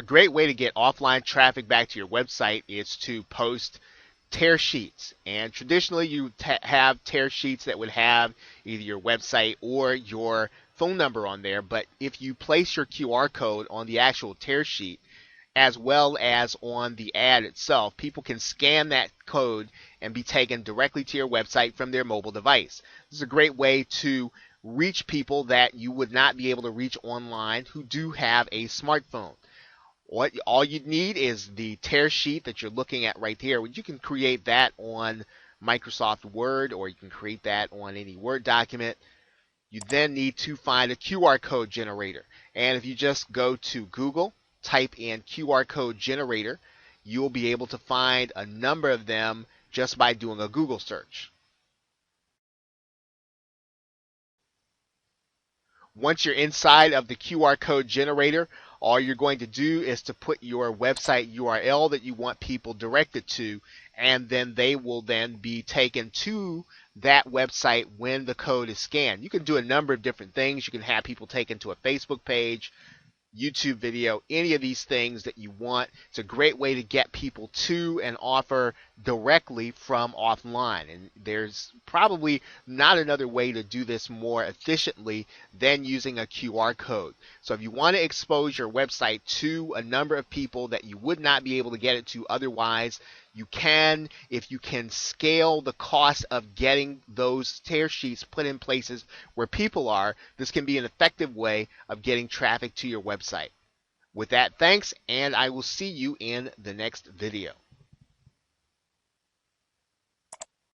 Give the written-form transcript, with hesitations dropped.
great way to get offline traffic back to your website is to post tear sheets. And traditionally you have tear sheets that would have either your website or your phone number on there, but if you place your QR code on the actual tear sheet as well as on the ad itself, people can scan that code and be taken directly to your website from their mobile device. This is a great way to reach people that you would not be able to reach online who do have a smartphone. All you need is the tear sheet that you're looking at right here. You can create that on Microsoft Word, or you can create that on any Word document. You then need to find a QR code generator. And if you just go to Google, type in QR code generator, you will be able to find a number of them just by doing a Google search. Once you're inside of the QR code generator, all you're going to do is to put your website URL that you want people directed to, and then they will then be taken to that website when the code is scanned. You can do a number of different things. You can have people taken to a Facebook page, YouTube video, any of these things that you want. It's a great way to get people to an offer directly from offline. And there's probably not another way to do this more efficiently than using a QR code. So if you want to expose your website to a number of people that you would not be able to get it to otherwise, you can, if you can scale the cost of getting those tear sheets put in places where people are. This can be an effective way of getting traffic to your website. With that, thanks, and I will see you in the next video.